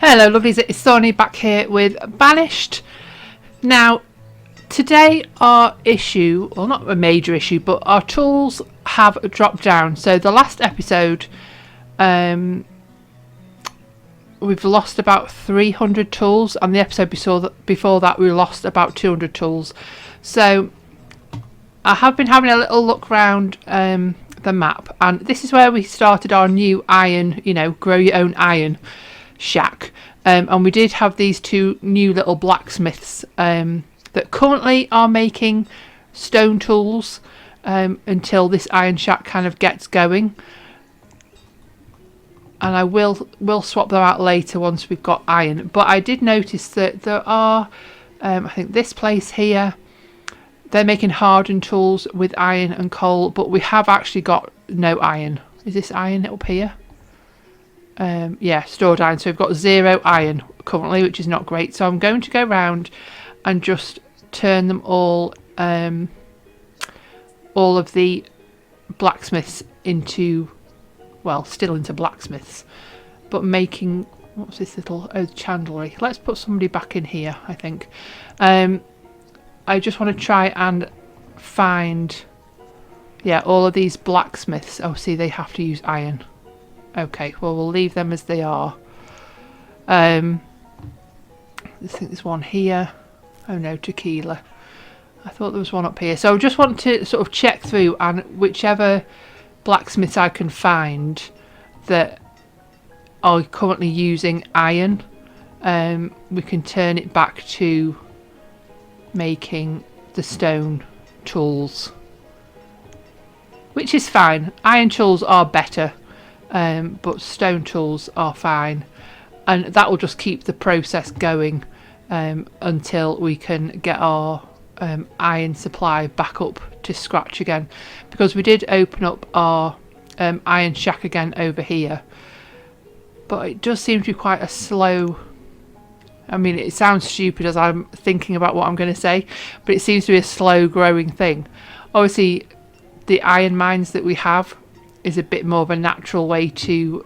Hello lovelies, it's Thorny back here with Banished. Now today our issue, well not a major issue, but our tools have dropped down. So the last episode we've lost about 300 tools, and the episode before that we lost about 200 tools. So I have been having a little look around the map, and this is where we started our new iron, grow your own iron shack. And we did have these two new little blacksmiths that currently are making stone tools until this iron shack kind of gets going. And I will swap them out later once we've got iron. But I did notice that there are, I think this place here, they're making hardened tools with iron and coal, but we have actually got no iron. Is this iron up here? Yeah, stored iron. So we've got 0 iron currently, which is not great. So I'm going to go around and just turn them all of the blacksmiths into, well, still into blacksmiths, but making, what's this little, chandlery. Let's put somebody back in here, I think. I just want to try and find, yeah, all of these blacksmiths. Oh, see, they have to use iron. Okay, well, we'll leave them as they are. I think there's one here. Oh no, tequila. I thought there was one up here. So I just want to sort of check through, and whichever blacksmiths I can find that are currently using iron, we can turn it back to making the stone tools, which is fine. Iron tools are better, but stone tools are fine, and that will just keep the process going until we can get our iron supply back up to scratch again, because we did open up our iron shack again over here, but it does seem to be quite a slow, I mean, it sounds stupid as I'm thinking about what I'm going to say, but it seems to be a slow growing thing. Obviously the iron mines that we have is a bit more of a natural way to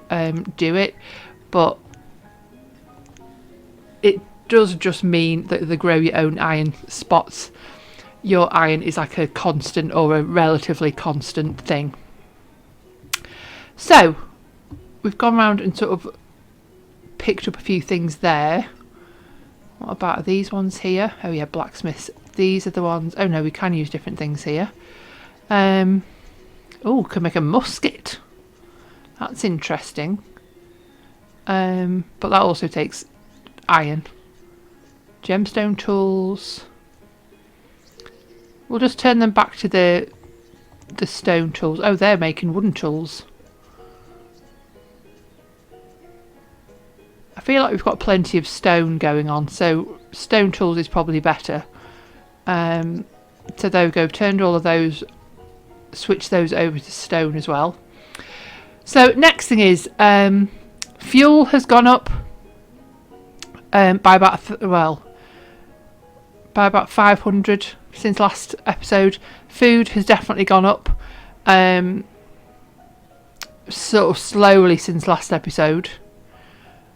do it, but it does just mean that the grow your own iron spots your iron is like a constant, or a relatively constant thing. So we've gone around and sort of picked up a few things there. What about these ones here? Oh yeah, blacksmiths. These are the ones. Oh no, we can use different things here. Oh, can make a musket. That's interesting. But that also takes iron. Gemstone tools. We'll just turn them back to the stone tools. Oh, they're making wooden tools. I feel like we've got plenty of stone going on, so stone tools is probably better. So there we go, turned all of those, switch those over to stone as well. So next thing is fuel has gone up by about 500 since last episode. Food has definitely gone up sort of slowly since last episode,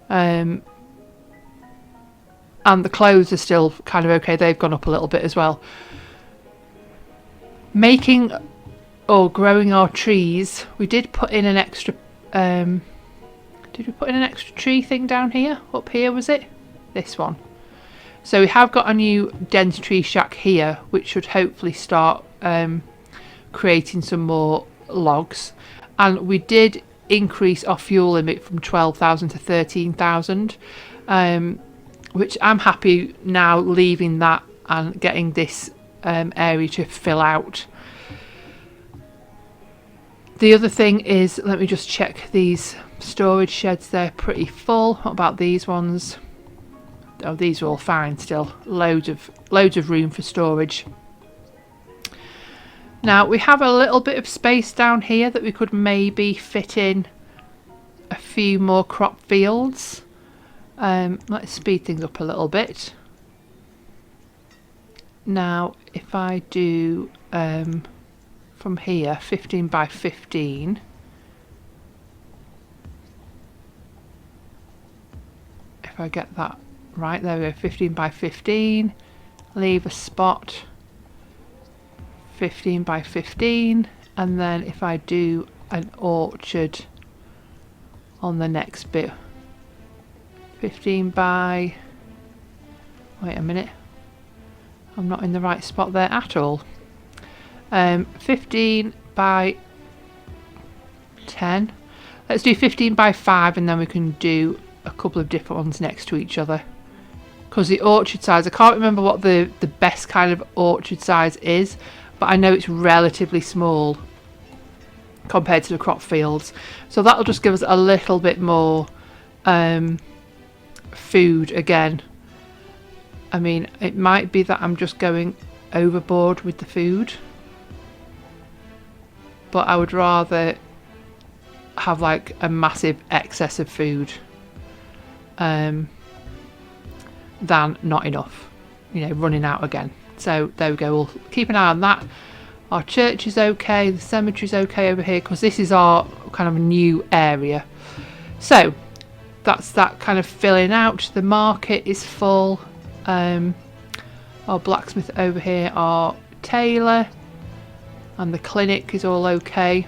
and the clothes are still kind of okay, they've gone up a little bit as well. Making or growing our trees, we did put in an extra did we put in an extra tree thing down here? Up here, was it? This one. So we have got a new dense tree shack here, which should hopefully start creating some more logs. And we did increase our fuel limit from 12,000 to 13,000, which I'm happy now leaving that and getting this area to fill out. The other thing is, let me just check these storage sheds. They're pretty full. What about these ones? Oh, these are all fine still. Loads of room for storage. Now we have a little bit of space down here that we could maybe fit in a few more crop fields. Let's speed things up a little bit. Now if I do from here 15 by 15, if I get that right. There we go, 15 by 15. Leave a spot, 15 by 15. And then if I do an orchard on the next bit, 15 by, wait a minute, I'm not in the right spot there at all. 15 by 10. Let's do 15 by 5 and then we can do a couple of different ones next to each other. Because the orchard size, I can't remember what the best kind of orchard size is, but I know it's relatively small compared to the crop fields. So that'll just give us a little bit more food again. I mean, it might be that I'm just going overboard with the food, but I would rather have like a massive excess of food than not enough, you know, running out again. So there we go, we'll keep an eye on that. Our church is okay, the cemetery's okay over here, because this is our kind of new area. So that's that kind of filling out. The market is full. Our blacksmith over here, our tailor, and the clinic is all okay.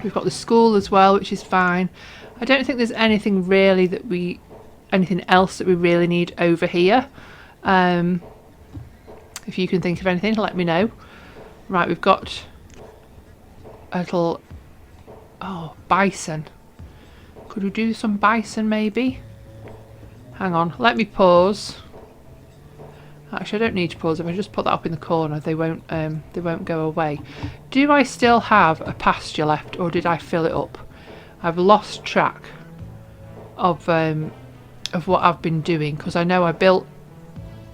We've got the school as well, which is fine. I don't think there's anything really that anything else that we really need over here. If you can think of anything, let me know. Right, we've got a little, bison. Could we do some bison maybe? Hang on, let me pause. Actually, I don't need to pause. If I just put that up in the corner, they won't go away. Do I still have a pasture left, or did I fill it up? I've lost track of what I've been doing, because I know I built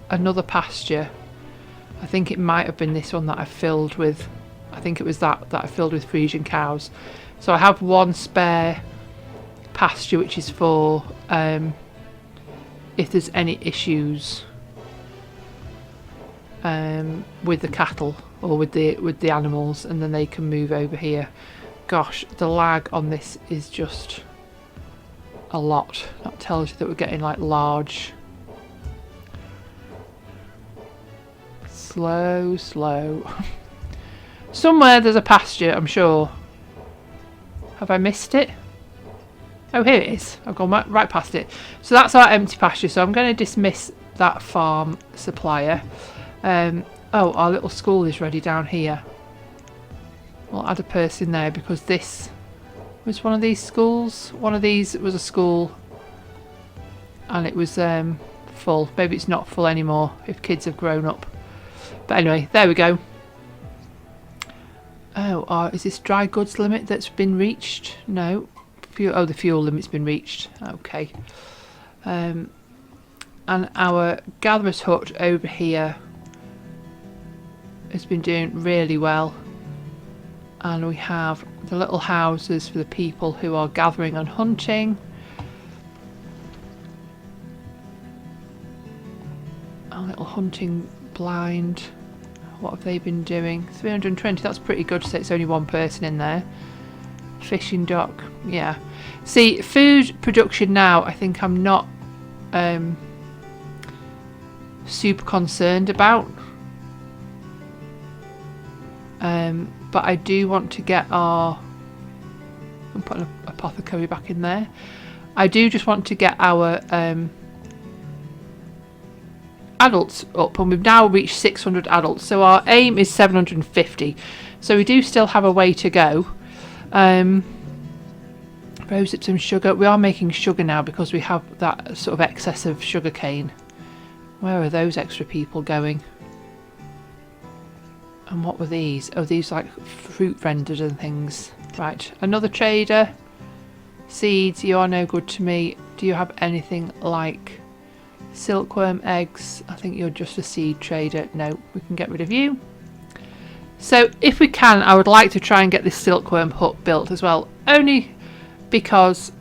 another pasture. I think it might have been this one that I filled with. I think it was that I filled with Frisian cows. So I have one spare pasture, which is for if there's any issues with the cattle or with the animals, and then they can move over here. Gosh, the lag on this is just a lot. That tells you that we're getting like large. Slow. Somewhere there's a pasture, I'm sure. Have I missed it? Oh, here it is. I've gone right past it. So that's our empty pasture. So I'm going to dismiss that farm supplier. Our little school is ready down here. We'll add a person there, because this was one of these schools. One of these was a school and it was full. Maybe it's not full anymore if kids have grown up. But anyway, there we go. Is this dry goods limit that's been reached? No. The fuel limit's been reached. Okay. And our gatherer's hut over here has been doing really well. And we have the little houses for the people who are gathering and hunting. A little hunting blind. What have they been doing? 320, that's pretty good to say it's only one person in there. Fishing dock, yeah. See, food production now, I think I'm not super concerned about. But I do want to get I'm putting an apothecary back in there. I do just want to get our adults up, and we've now reached 600 adults, so our aim is 750, so we do still have a way to go. Rosehip some sugar. We are making sugar now because we have that sort of excess of sugar cane. Where are those extra people going? And what were these? Oh, these like fruit vendors and things. Right, another trader. Seeds, you are no good to me. Do you have anything like silkworm eggs? I think you're just a seed trader. No, we can get rid of you. So if we can, I would like to try and get this silkworm hut built as well, only because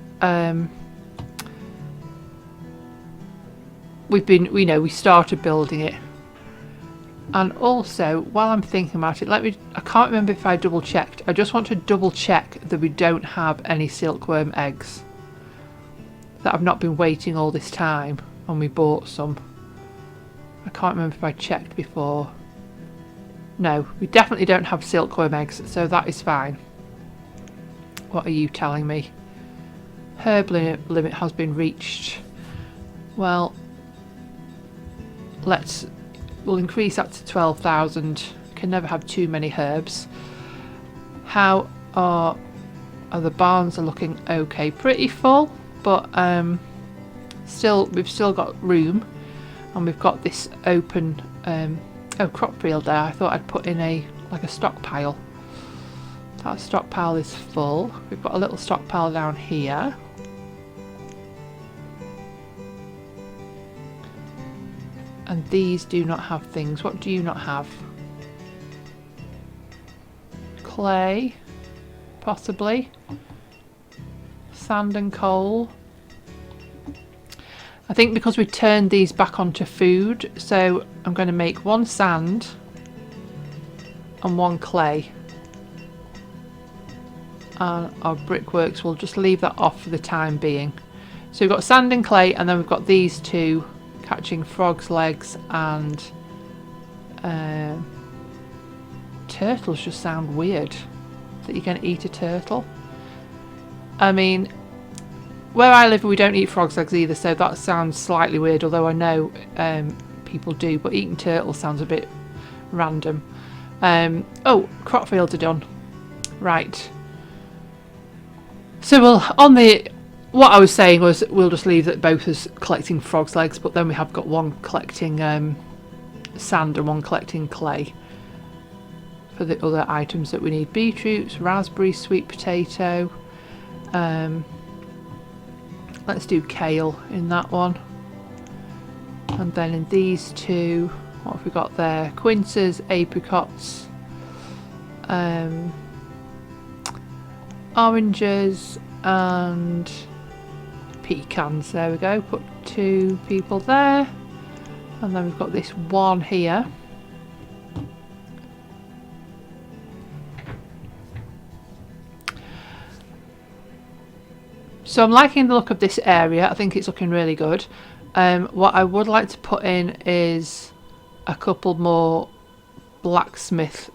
we started building it. And also, while I'm thinking about it, I can't remember if I double checked. I just want to double check that we don't have any silkworm eggs. that I've not been waiting all this time and we bought some. I can't remember if I checked before. No, we definitely don't have silkworm eggs, so that is fine. What are you telling me? Herb limit has been reached. Well, we'll increase that to 12,000. Can never have too many herbs. How are the barns are looking okay, pretty full, but we've still got room, and we've got this open crop field there. I thought I'd put in a stockpile. That stockpile is full. We've got a little stockpile down here. And these do not have things. What do you not have? Clay, possibly. Sand and coal. I think because we turned these back onto food, so I'm going to make 1 sand and 1 clay. And our brickworks, will just leave that off for the time being. So we've got sand and clay, and then we've got these two catching frogs' legs, and turtles just sound weird. That you're going to eat a turtle? I mean, where I live we don't eat frogs' legs either, so that sounds slightly weird, although I know people do, but eating turtles sounds a bit random. Oh, crop fields are done. Right. So what I was saying was we'll just leave that both as collecting frogs' legs, but then we have got 1 collecting sand and 1 collecting clay for the other items that we need. Beetroots, raspberries, sweet potato. Let's do kale in that one. And then in these two, what have we got there? Quinces, apricots, oranges and pecans. There we go. Put 2 people there. And then we've got this one here. So I'm liking the look of this area. I think it's looking really good. What I would like to put in is a couple more blacksmith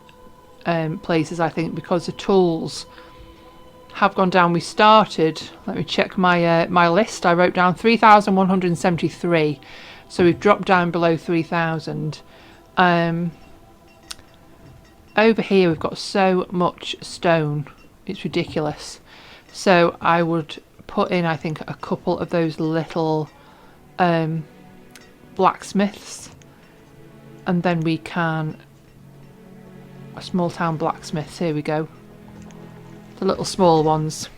places, I think, because the tools have gone down. We started, let me check my my list. I wrote down 3,173, so we've dropped down below 3,000. Over here we've got so much stone, it's ridiculous. So I would put in, I think, a couple of those little blacksmiths, and then we can small town blacksmiths. Here we go, the little small ones.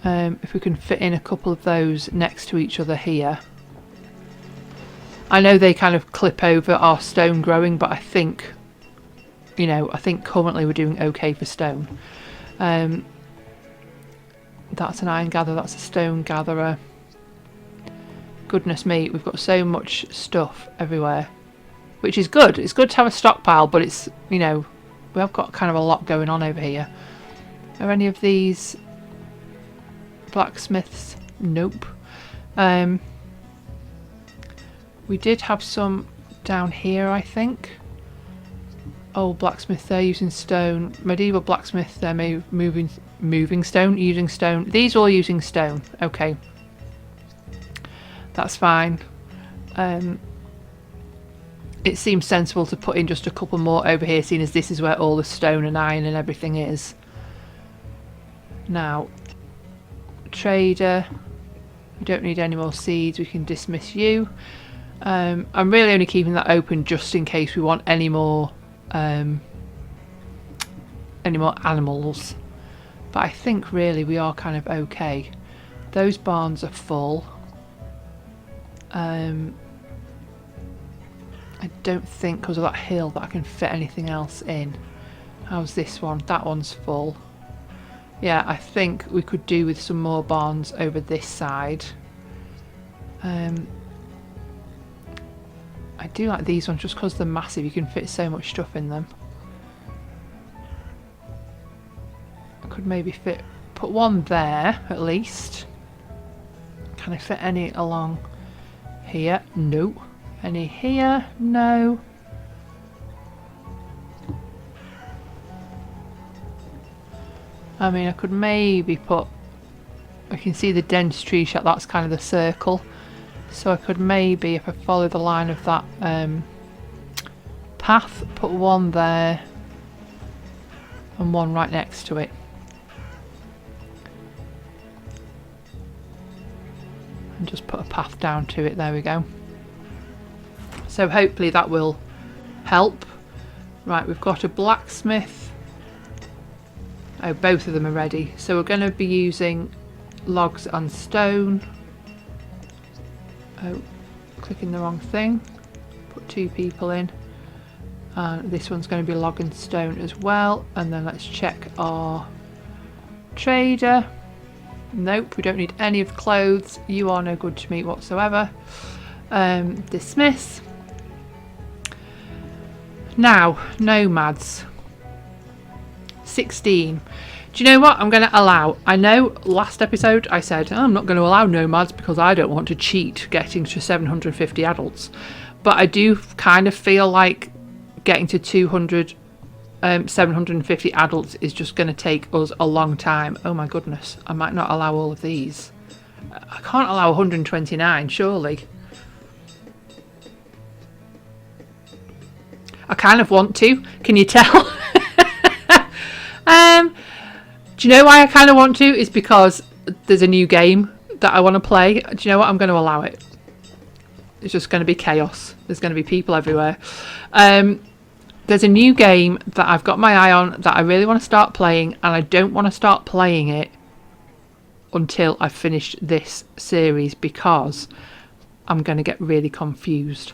If we can fit in a couple of those next to each other here. I know they kind of clip over our stone growing, but I think, you know, I think currently we're doing okay for stone. That's an iron gatherer, that's a stone gatherer. Goodness me, we've got so much stuff everywhere, which is good. It's good to have a stockpile, but it's, you know, we have got kind of a lot going on over here. Are any of these blacksmiths? Nope. We did have some down here, I think. Old blacksmith, they're using stone. Medieval blacksmith, they're moving stone, using stone. These all using stone. Okay, that's fine. It seems sensible to put in just a couple more over here, seeing as this is where all the stone and iron and everything is. Now, trader, we don't need any more seeds. We can dismiss you. I'm really only keeping that open just in case we want any more animals, but I think really we are kind of okay. Those barns are full. I don't think, because of that hill, that I can fit anything else in. How's this one? That one's full. Yeah, I think we could do with some more barns over this side. I do like these ones just because they're massive. You can fit so much stuff in them. I could maybe put one there at least. Can I fit any along here? No. Any here? No. I mean, I could maybe put... I can see the dense tree shot, that's kind of the circle. So I could maybe, if I follow the line of that path, put one there and one right next to it. And just put a path down to it, there we go. So hopefully that will help. Right, we've got a blacksmith. Oh, both of them are ready. So we're going to be using logs and stone. Oh, clicking the wrong thing. Put 2 people in. And this one's going to be log and stone as well. And then let's check our trader. Nope, we don't need any of the clothes. You are no good to me whatsoever. Dismiss. Now, nomads. 16. Do you know what I'm going to allow? I know last episode I said I'm not going to allow nomads because I don't want to cheat getting to 750 adults. But I do kind of feel like getting to 750 adults is just going to take us a long time. Oh my goodness, I might not allow all of these. I can't allow 129, surely. I kind of want to, can you tell? Do you know why I kind of want to? Is because there's a new game that I want to play. Do you know what? I'm going to allow it. It's just going to be chaos. There's going to be people everywhere. There's a new game that I've got my eye on that I really want to start playing, and I don't want to start playing it until I've finished this series because I'm going to get really confused.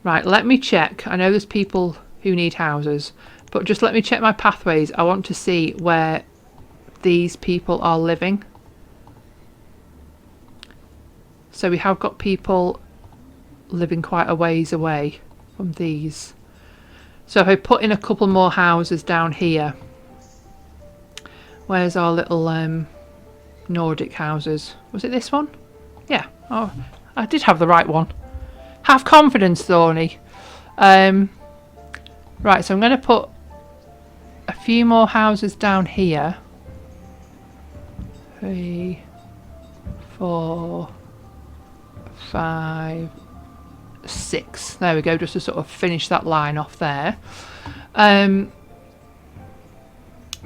Right, let me check. I know there's people who need houses, but just let me check my pathways. I want to see where these people are living. So we have got people living quite a ways away from these. So if I put in a couple more houses down here, where's our little Nordic houses? Was it this one? Yeah. Oh, I did have the right one. Have confidence, Thorny. Right, so I'm going to put a few more houses down here. 3, 4, 5, 6. There we go, just to sort of finish that line off there.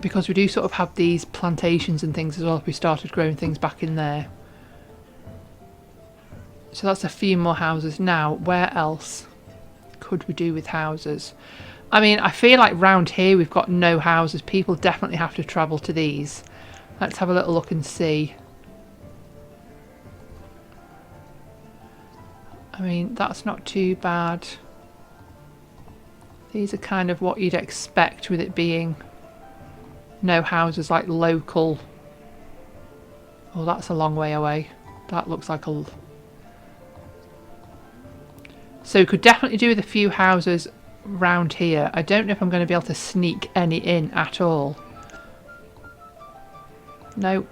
Because we do sort of have these plantations and things as well if we started growing things back in there. So that's a few more houses. Now, where else could we do with houses? I mean, I feel like round here we've got no houses. People definitely have to travel to these. Let's have a little look and see. I mean, that's not too bad. These are kind of what you'd expect with it being no houses, like local. Oh, that's a long way away. That looks like a... So we could definitely do with a few houses round here. I don't know if I'm going to be able to sneak any in at all. No.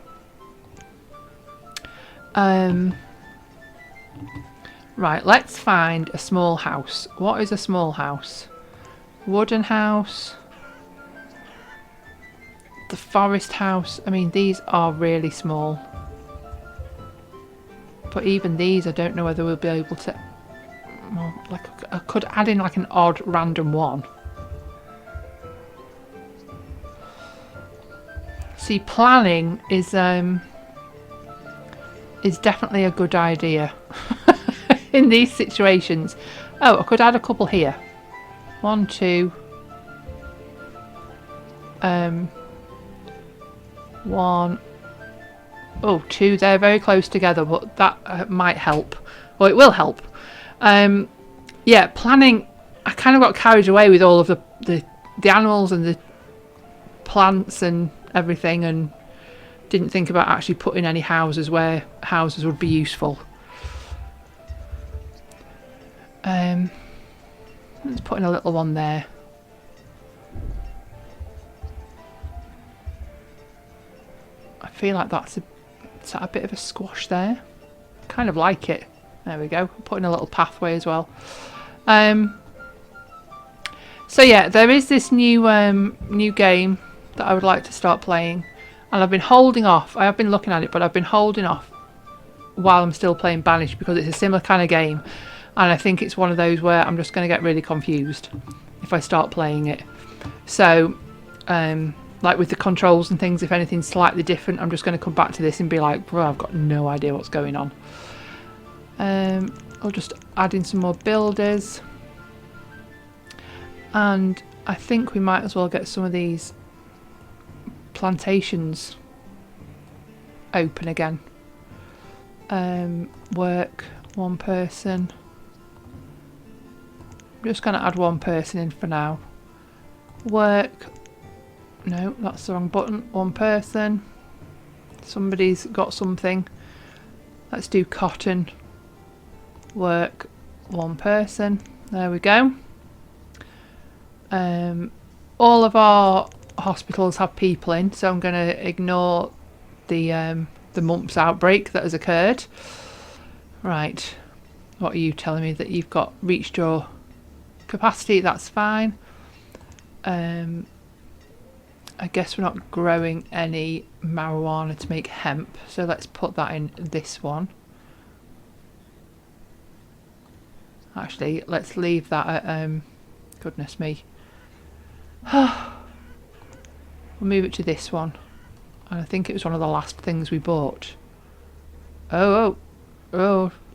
Right, let's find a small house. What is a small house? Wooden house. The forest house. I mean, these are really small. But even these, I don't know whether we'll be able to... Well, like, I could add in like an odd random one. See, planning is definitely a good idea in these situations. Oh, I could add a couple here. 1, 2. 1. Oh, 2. They're very close together, but that might help. Well, it will help. Yeah, planning. I kind of got carried away with all of the animals and the plants and everything, and didn't think about actually putting any houses where houses would be useful. Let's put in a little one there. I feel like that's a bit of a squash there. kind of like it. There we go. Put in a little pathway as well. So yeah, there is this new new game that I would like to start playing, and I've been holding off. I have been looking at it, but I've been holding off while I'm still playing Banished because it's a similar kind of game, and I think it's one of those where I'm just going to get really confused if I start playing it. So like with the controls and things, if anything's slightly different, I'm just going to come back to this and be like, bro, I've got no idea what's going on. I'll just add in some more builders, and I think we might as well get some of these plantations open again. Work, one person. I'm just going to add one person in for now. Work, no, that's the wrong button. One person. Somebody's got something. Let's do cotton. Work, one person. There we go. All of our hospitals have people in, so I'm going to ignore the mumps outbreak that has occurred. Right, what are you telling me? That you've got reached your capacity? That's fine. I guess we're not growing any marijuana to make hemp, so let's put that in this one. Actually, let's leave that at goodness me. We'll move it to this one. And I think it was one of the last things we bought. Oh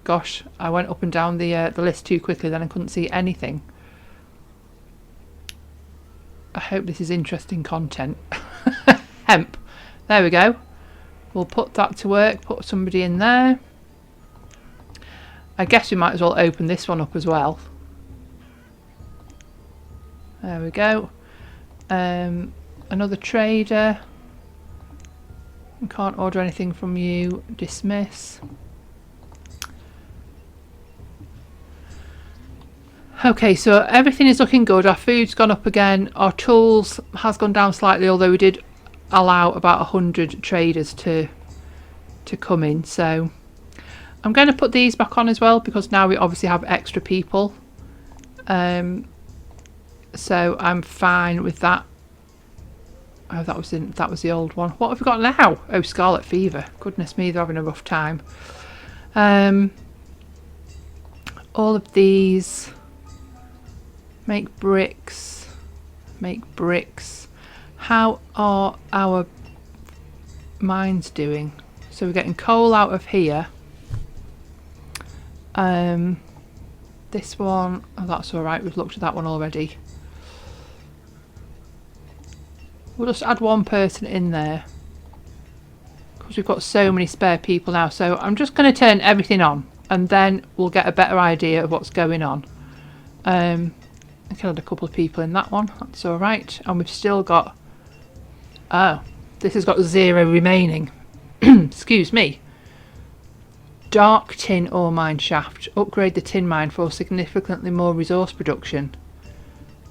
gosh, I went up and down the list too quickly, then I couldn't see anything. I hope this is interesting content. Hemp. There we go. We'll put that to work, put somebody in there. I guess we might as well open this one up as well. There we go. Another trader. I can't order anything from you. Dismiss. Okay, so everything is looking good. Our food's gone up again. Our tools has gone down slightly, although we did allow about 100 traders to come in. So I'm going to put these back on as well because now we obviously have extra people. So I'm fine with that. Oh, that was the old one. What have we got now? Oh, scarlet fever. Goodness me, they're having a rough time. All of these. Make bricks. Make bricks. How are our mines doing? So we're getting coal out of here. This one, oh, that's all right. We've looked at that one already. We'll just add one person in there because we've got so many spare people now. So I'm just going to turn everything on and then we'll get a better idea of what's going on. I can add a couple of people in that one. That's all right. And we've still got... Oh, this has got 0 remaining. Excuse me. Dark tin ore mine shaft. Upgrade the tin mine for significantly more resource production.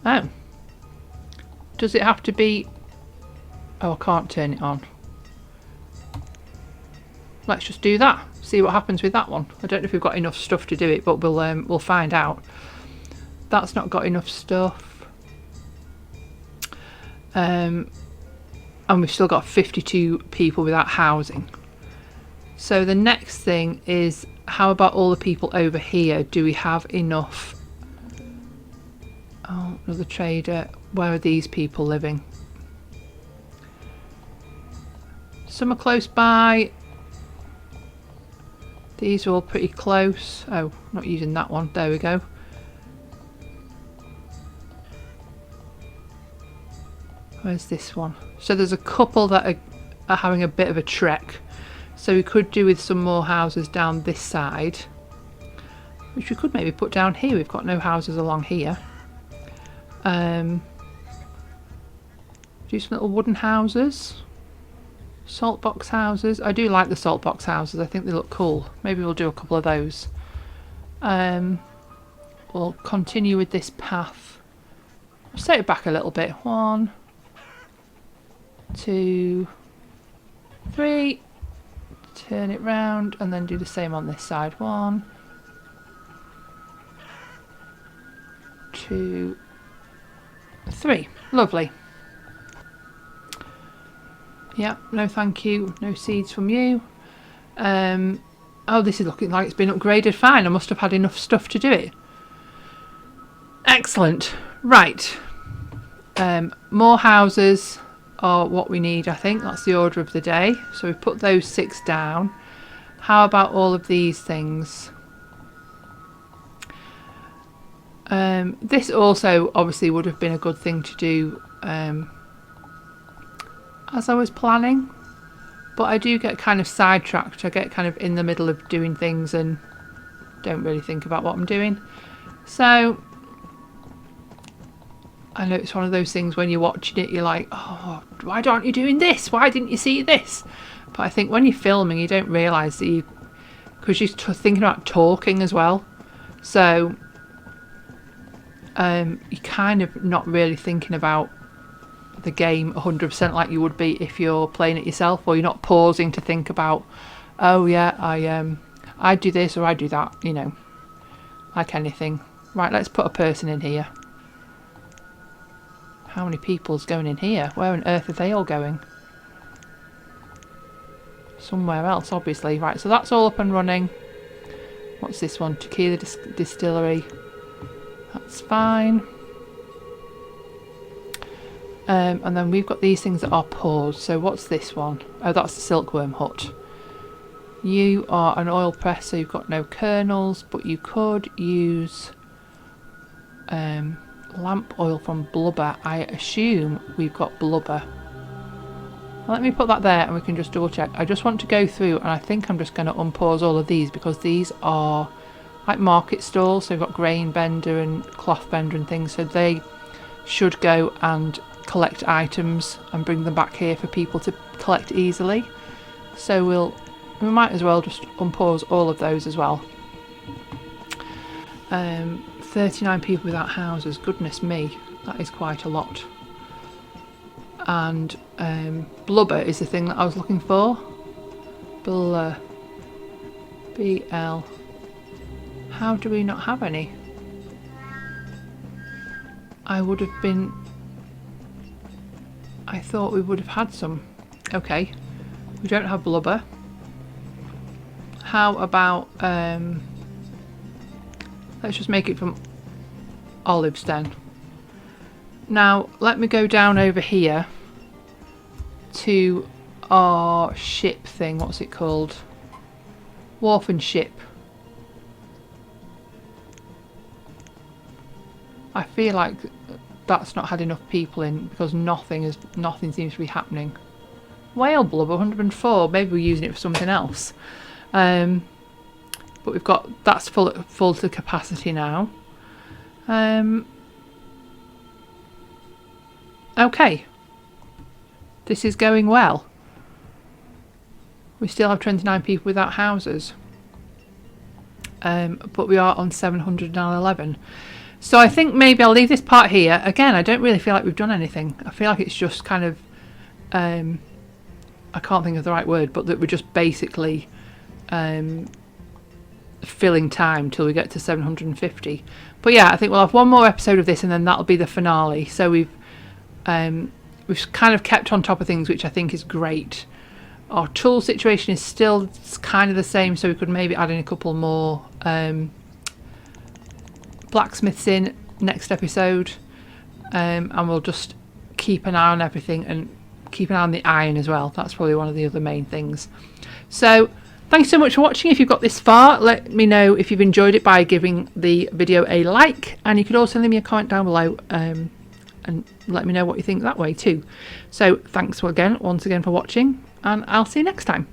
Oh. Does it have to be... Oh, I can't turn it on. Let's just do that. See what happens with that one. I don't know if we've got enough stuff to do it, but we'll find out. That's not got enough stuff. And we've still got 52 people without housing. So the next thing is, how about all the people over here? Do we have enough? Oh, another trader. Where are these people living? Some are close by. These are all pretty close. Oh, not using that one. There we go. Where's this one? So there's a couple that are having a bit of a trek. So we could do with some more houses down this side, which we could maybe put down here. We've got no houses along here. Do some little wooden houses. Salt box houses. I do like the salt box houses. I think they look cool. Maybe we'll do a couple of those. We'll continue with this path. I'll set it back a little bit. 1, 2, 3, turn it round and then do the same on this side. 1, 2, 3. Lovely. Yeah, no thank you, no seeds from you. Oh, this is looking like it's been upgraded fine. I must have had enough stuff to do it. Excellent. Right. More houses are what we need, I think. That's the order of the day. So we put those 6 down. How about all of these things? This also obviously would have been a good thing to do as I was planning, but I do get kind of sidetracked. I get kind of in the middle of doing things and don't really think about what I'm doing. So I know it's one of those things when you're watching it, you're like, oh, why aren't you doing this? Why didn't you see this? But I think when you're filming, you don't realise that you, because you're thinking about talking as well. So you're kind of not really thinking about the game 100% like you would be if you're playing it yourself, or you're not pausing to think about, oh yeah, I do this or I do that, you know, like anything. Right, let's put a person in here. How many people's going in here? Where on earth are they all going? Somewhere else, obviously. Right, so that's all up and running. What's this one? Tequila Distillery. That's fine. And then we've got these things that are paused. So what's this one? Oh, that's the Silkworm Hut. You are an oil press, so you've got no kernels, but you could use lamp oil from blubber. I assume we've got blubber. Well, let me put that there and we can just double check. I just want to go through, and I think I'm just going to unpause all of these because these are like market stalls. So we've got grain bender and cloth bender and things, so they should go and collect items and bring them back here for people to collect easily. So we might as well just unpause all of those as well. 39 people without houses, goodness me, that is quite a lot. And blubber is the thing that I was looking for. BL. How do we not have any? I thought we would have had some. Okay, we don't have blubber. How about let's just make it from olives then. Now let me go down over here to our ship thing. What's it called? Wharf and ship. I feel like that's not had enough people in because nothing seems to be happening. Whale blubber 104. Maybe we're using it for something else. But we've got that's full to capacity now. Okay, this is going well. We still have 29 people without houses, but we are on 711. So I think maybe I'll leave this part here. Again, I don't really feel like we've done anything. I feel like it's just kind of, I can't think of the right word, but that we're just basically filling time till we get to 750. But yeah, I think we'll have one more episode of this and then that'll be the finale. So we've kind of kept on top of things, which I think is great. Our tool situation is still kind of the same, so we could maybe add in a couple more blacksmiths in next episode, and we'll just keep an eye on everything and keep an eye on the iron as well. That's probably one of the other main things. So thanks so much for watching. If you've got this far, let me know if you've enjoyed it by giving the video a like, and you could also leave me a comment down below and let me know what you think that way too. So thanks once again for watching, and I'll see you next time.